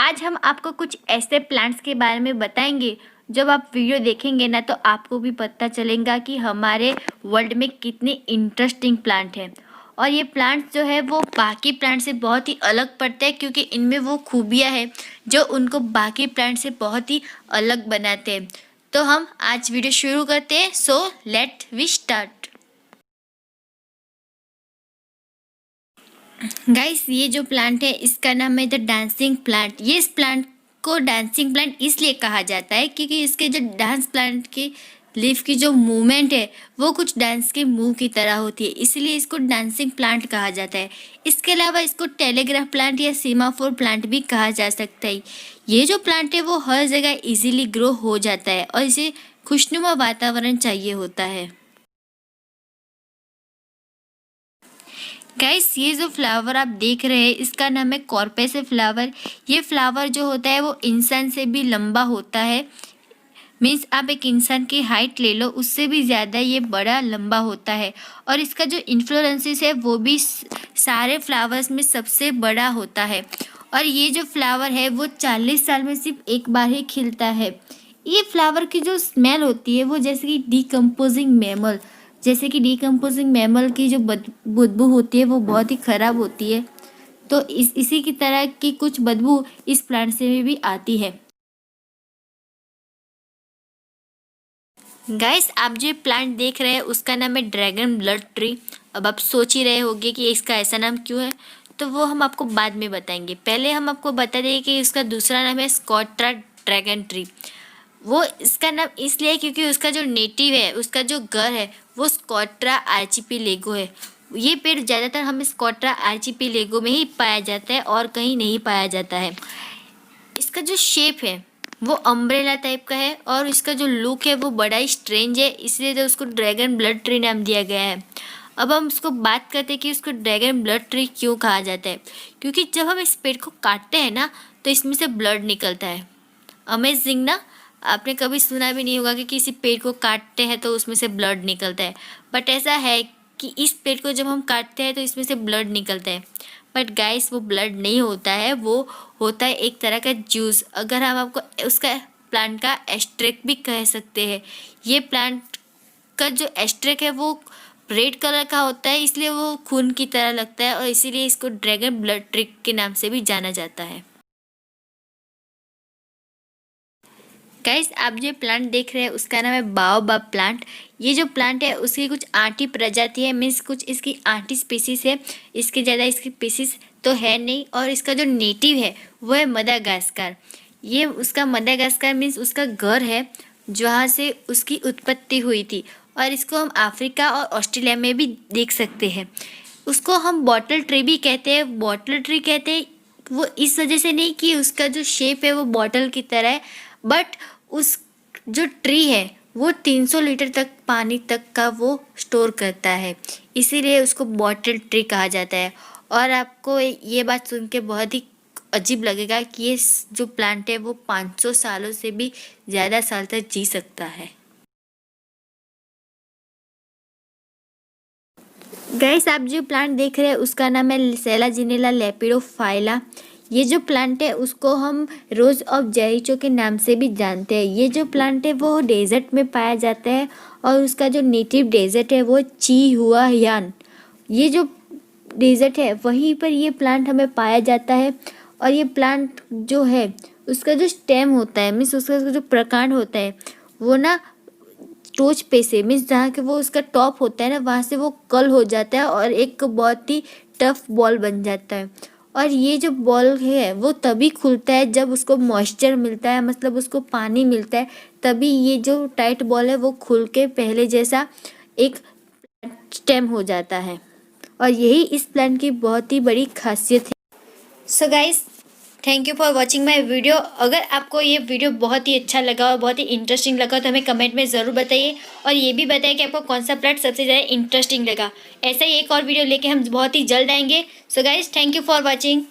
आज हम आपको कुछ ऐसे प्लांट्स के बारे में बताएंगे। जब आप वीडियो देखेंगे ना तो आपको भी पता चलेगा कि हमारे वर्ल्ड में कितने इंटरेस्टिंग प्लांट हैं। और ये प्लांट्स जो है वो बाकी प्लांट से बहुत ही अलग पड़ते हैं, क्योंकि इनमें वो खूबियाँ हैं जो उनको बाकी प्लांट से बहुत ही अलग बनाते हैं। तो हम आज वीडियो शुरू करते हैं। So let we start. Guys, ये जो प्लांट है इसका नाम है द डांसिंग प्लांट। ये इस प्लांट को डांसिंग प्लांट इसलिए कहा जाता है क्योंकि इसके जो डांस प्लांट के लीफ की जो मूवमेंट है वो कुछ डांस के मूव की तरह होती है, इसलिए इसको डांसिंग प्लांट कहा जाता है। इसके अलावा इसको टेलीग्राफ प्लांट या सीमाफोर प्लांट भी कहा जा सकता है। ये जो प्लांट है वो हर जगह इजीली ग्रो हो जाता है और इसे खुशनुमा वातावरण चाहिए होता है। गाइस, ये जो फ्लावर आप देख रहे हैं इसका नाम है कॉर्पेसे फ्लावर। ये फ्लावर जो होता है वो इंसान से भी लंबा होता है। मीन्स आप एक इंसान की हाइट ले लो, उससे भी ज़्यादा ये बड़ा लंबा होता है। और इसका जो इन्फ्लोरेंसेस है वो भी सारे फ्लावर्स में सबसे बड़ा होता है। और ये जो फ्लावर है वो 40 साल में सिर्फ एक बार ही खिलता है। ये फ्लावर की जो स्मेल होती है वो जैसे कि डिकम्पोजिंग मैमल की जो बदबू होती है वो बहुत ही ख़राब होती है। तो इसी की तरह की कुछ बदबू इस प्लांट से भी आती है। गाइस, आप जो प्लांट देख रहे हैं उसका नाम है ड्रैगन ब्लड ट्री। अब आप सोच ही रहे होंगे कि इसका ऐसा नाम क्यों है, तो वो हम आपको बाद में बताएंगे। पहले हम आपको बता दें कि इसका दूसरा नाम है स्कॉट्रा ड्रैगन ट्री। वो इसका नाम इसलिए है क्योंकि उसका जो नेटिव है, उसका जो घर है वो स्कॉट्रा आर्चिपेलागो है। ये पेड़ ज़्यादातर हमें स्कॉट्रा आर्चिपेलागो में ही पाया जाता है और कहीं नहीं पाया जाता है। इसका जो शेप है वो अम्ब्रेला टाइप का है और इसका जो लुक है वो बड़ा ही स्ट्रेंज है, इसलिए तो उसको ड्रैगन ब्लड ट्री नाम दिया गया है। अब हम उसको बात करते हैं कि उसको ड्रैगन ब्लड ट्री क्यों कहा जाता है। क्योंकि जब हम इस पेड़ को काटते हैं ना तो इसमें से ब्लड निकलता है। अमेजिंग ना। आपने कभी सुना भी नहीं होगा कि किसी पेड़ को काटते हैं तो उसमें से ब्लड निकलता है, बट ऐसा है कि इस पेड़ को जब हम काटते हैं तो इसमें से ब्लड निकलता है। बट गाइस, वो ब्लड नहीं होता है, वो होता है एक तरह का जूस। अगर हम आपको उसका प्लांट का एस्ट्रेक भी कह सकते हैं। ये प्लांट का जो एस्ट्रेक है वो रेड कलर का होता है, इसलिए वो खून की तरह लगता है और इसीलिए इसको ड्रैगन ब्लड ट्री के नाम से भी जाना जाता है। गाइस, आप जो प्लांट देख रहे हैं उसका नाम है बाओबाब प्लांट। ये जो प्लांट है उसकी कुछ आंटी प्रजाति है, मीन्स कुछ इसकी आंटी स्पीसीज है। इसके ज़्यादा इसकी स्पीसीज तो है नहीं। और इसका जो नेटिव है वो है मदागास्कर। ये उसका मदागास्कर मीन्स उसका घर है जहाँ से उसकी उत्पत्ति हुई थी। और इसको हम अफ्रीका और ऑस्ट्रेलिया में भी देख सकते हैं। उसको हम बॉटल ट्री भी कहते हैं। बॉटल ट्री कहते हैं वो इस वजह से नहीं कि उसका जो शेप है वो बॉटल की तरह है, बट उस जो ट्री है वो 300 लीटर तक पानी तक का वो स्टोर करता है, इसीलिए उसको बॉटल ट्री कहा जाता है। और आपको ये बात सुन के बहुत ही अजीब लगेगा कि ये जो प्लांट है वो 500 सालों से भी ज़्यादा साल तक जी सकता है। गाइस, आप जो प्लांट देख रहे हैं उसका नाम है सेलाजिनेला लेपिडोफाइला। ये जो प्लांट है उसको हम रोज़ ऑफ जेरिचो के नाम से भी जानते हैं। ये जो प्लांट है वो डेजर्ट में पाया जाता है और उसका जो नेटिव डेजर्ट है वो चिहुआयान। ये जो डेजर्ट है वहीं पर ये प्लांट हमें पाया जाता है। और ये प्लांट जो है उसका जो स्टेम होता है, मीन्स उसका जो प्रकांड होता है वो ना टोच पे से, मीन्स जहाँ के वो उसका टॉप होता है ना वहाँ से वो कल हो जाता है और एक बहुत ही टफ बॉल बन जाता है। और ये जो बॉल है वो तभी खुलता है जब उसको मॉइस्चर मिलता है, मतलब उसको पानी मिलता है, तभी ये जो टाइट बॉल है वो खुल के पहले जैसा एक स्टेम हो जाता है। और यही इस प्लांट की बहुत ही बड़ी खासियत है। So guys, thank you for watching my video. अगर आपको ये वीडियो बहुत ही अच्छा लगा और बहुत ही इंटरेस्टिंग लगा तो हमें कमेंट में ज़रूर बताइए। और ये भी बताइए कि आपको कौन सा प्लांट सबसे ज़्यादा इंटरेस्टिंग लगा। ऐसा ही एक और वीडियो लेके हम बहुत ही जल्द आएंगे। So guys, thank you for watching.